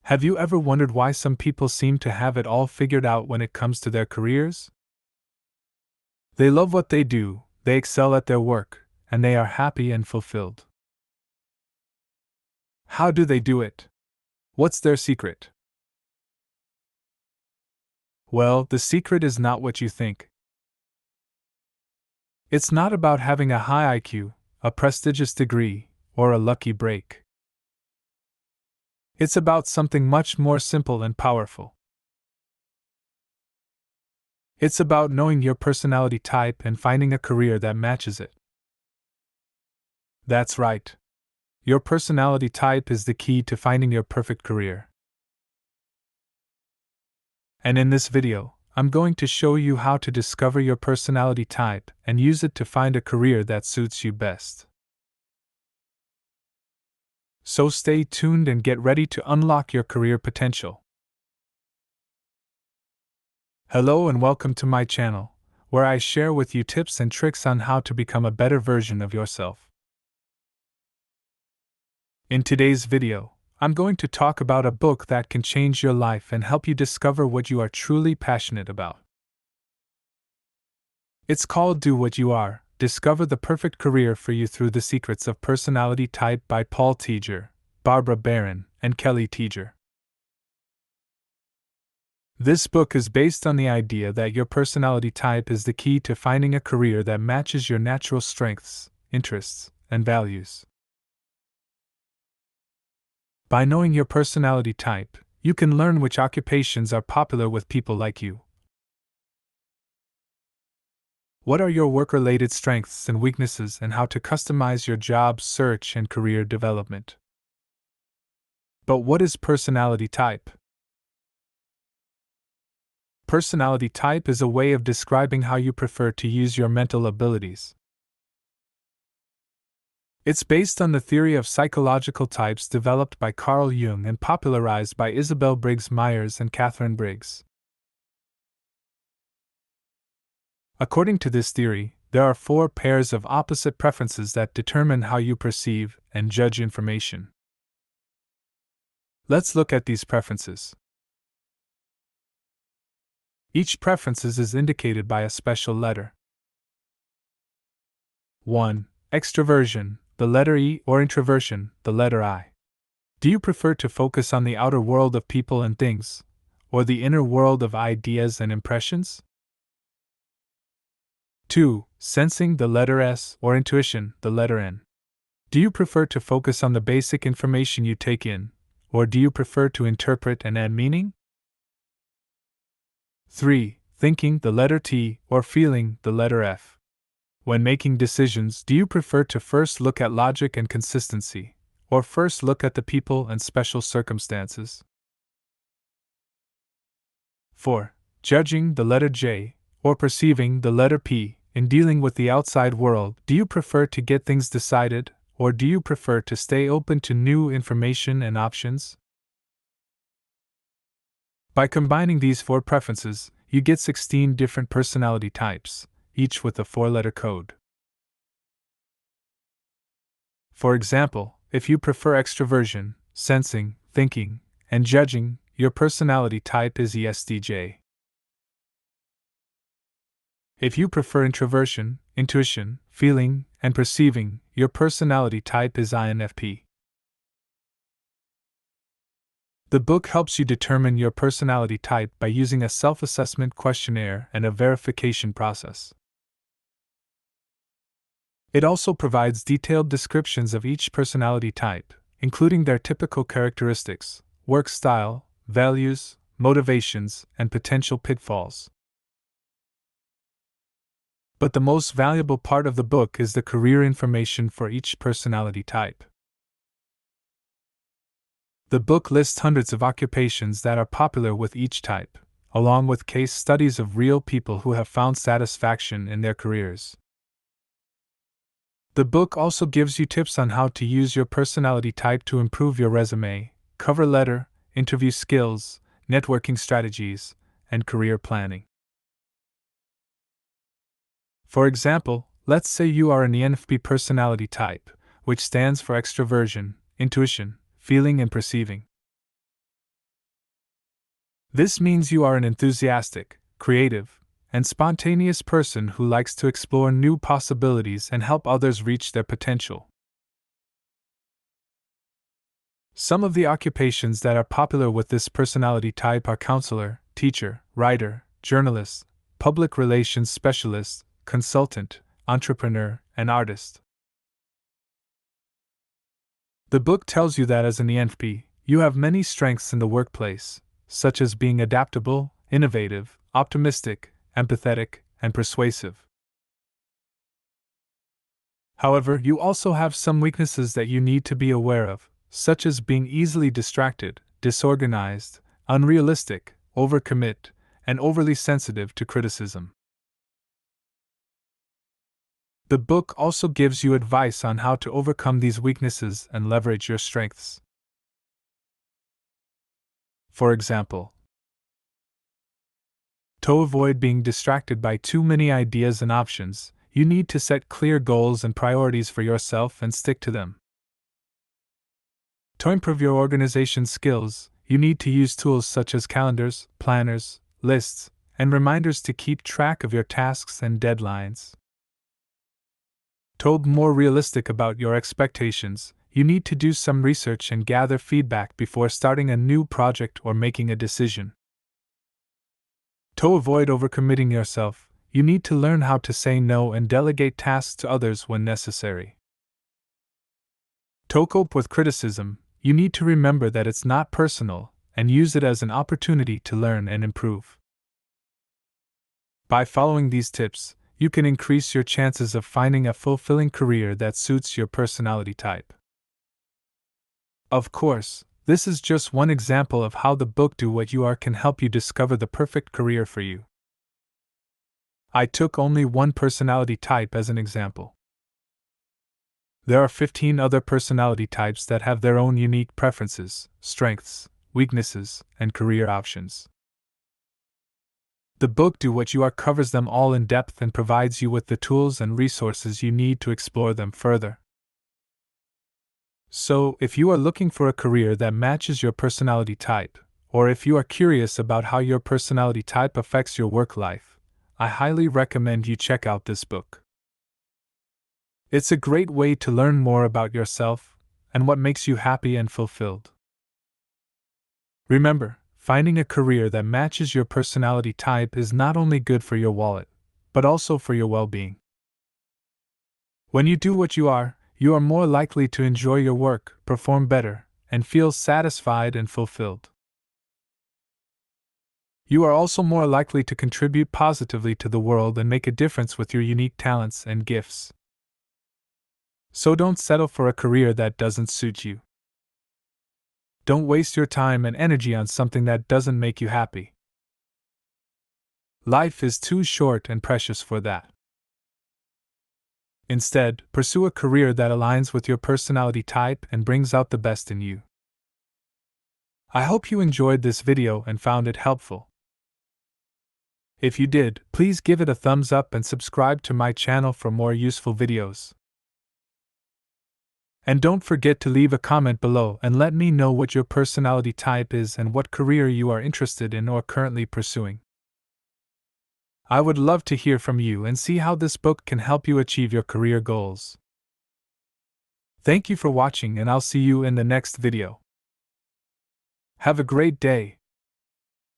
Have you ever wondered why some people seem to have it all figured out when it comes to their careers? They love what they do, they excel at their work, and they are happy and fulfilled. How do they do it? What's their secret? Well, the secret is not what you think. It's not about having a high IQ, a prestigious degree, or a lucky break. It's about something much more simple and powerful. It's about knowing your personality type and finding a career that matches it. That's right. Your personality type is the key to finding your perfect career. And in this video, I'm going to show you how to discover your personality type and use it to find a career that suits you best. So stay tuned and get ready to unlock your career potential. Hello and welcome to my channel, where I share with you tips and tricks on how to become a better version of yourself. In today's video, I'm going to talk about a book that can change your life and help you discover what you are truly passionate about. It's called Do What You Are, Discover the Perfect Career for You Through the Secrets of Personality Type by Paul Tieger, Barbara Barron, and Kelly Tieger. This book is based on the idea that your personality type is the key to finding a career that matches your natural strengths, interests, and values. By knowing your personality type, you can learn which occupations are popular with people like you. What are your work-related strengths and weaknesses, and how to customize your job search and career development. But what is personality type? Personality type is a way of describing how you prefer to use your mental abilities. It's based on the theory of psychological types developed by Carl Jung and popularized by Isabel Briggs Myers and Catherine Briggs. According to this theory, there are 4 pairs of opposite preferences that determine how you perceive and judge information. Let's look at these preferences. Each preference is indicated by a special letter. 1. Extroversion, the letter E, or introversion, the letter I. Do you prefer to focus on the outer world of people and things, or the inner world of ideas and impressions? 2. Sensing, the letter S, or intuition, the letter N. Do you prefer to focus on the basic information you take in, or do you prefer to interpret and add meaning? 3. Thinking, the letter T, or feeling, the letter F. When making decisions, do you prefer to first look at logic and consistency, or first look at the people and special circumstances? 4. Judging, the letter J, or perceiving, the letter P. In dealing with the outside world, do you prefer to get things decided, or do you prefer to stay open to new information and options? By combining these 4 preferences, you get 16 different personality types, each with a 4-letter code. For example, if you prefer extroversion, sensing, thinking, and judging, your personality type is ESTJ. If you prefer introversion, intuition, feeling, and perceiving, your personality type is INFP. The book helps you determine your personality type by using a self-assessment questionnaire and a verification process. It also provides detailed descriptions of each personality type, including their typical characteristics, work style, values, motivations, and potential pitfalls. But the most valuable part of the book is the career information for each personality type. The book lists hundreds of occupations that are popular with each type, along with case studies of real people who have found satisfaction in their careers. The book also gives you tips on how to use your personality type to improve your resume, cover letter, interview skills, networking strategies, and career planning. For example, let's say you are an ENFP personality type, which stands for extroversion, intuition, feeling, and perceiving. This means you are an enthusiastic, creative, and spontaneous person who likes to explore new possibilities and help others reach their potential. Some of the occupations that are popular with this personality type are counselor, teacher, writer, journalist, public relations specialist, consultant, entrepreneur, and artist. The book tells you that as an ENFP, you have many strengths in the workplace, such as being adaptable, innovative, optimistic, empathetic, and persuasive. However, you also have some weaknesses that you need to be aware of, such as being easily distracted, disorganized, unrealistic, overcommit, and overly sensitive to criticism. The book also gives you advice on how to overcome these weaknesses and leverage your strengths. For example, to avoid being distracted by too many ideas and options, you need to set clear goals and priorities for yourself and stick to them. To improve your organization skills, you need to use tools such as calendars, planners, lists, and reminders to keep track of your tasks and deadlines. To be more realistic about your expectations, you need to do some research and gather feedback before starting a new project or making a decision. To avoid overcommitting yourself, you need to learn how to say no and delegate tasks to others when necessary. To cope with criticism, you need to remember that it's not personal and use it as an opportunity to learn and improve. By following these tips, you can increase your chances of finding a fulfilling career that suits your personality type. Of course, this is just one example of how the book Do What You Are can help you discover the perfect career for you. I took only one personality type as an example. There are 15 other personality types that have their own unique preferences, strengths, weaknesses, and career options. The book Do What You Are covers them all in depth and provides you with the tools and resources you need to explore them further. So, if you are looking for a career that matches your personality type, or if you are curious about how your personality type affects your work life, I highly recommend you check out this book. It's a great way to learn more about yourself and what makes you happy and fulfilled. Remember, finding a career that matches your personality type is not only good for your wallet, but also for your well-being. When you do what you are more likely to enjoy your work, perform better, and feel satisfied and fulfilled. You are also more likely to contribute positively to the world and make a difference with your unique talents and gifts. So don't settle for a career that doesn't suit you. Don't waste your time and energy on something that doesn't make you happy. Life is too short and precious for that. Instead, pursue a career that aligns with your personality type and brings out the best in you. I hope you enjoyed this video and found it helpful. If you did, please give it a thumbs up and subscribe to my channel for more useful videos. And don't forget to leave a comment below and let me know what your personality type is and what career you are interested in or currently pursuing. I would love to hear from you and see how this book can help you achieve your career goals. Thank you for watching, and I'll see you in the next video. Have a great day.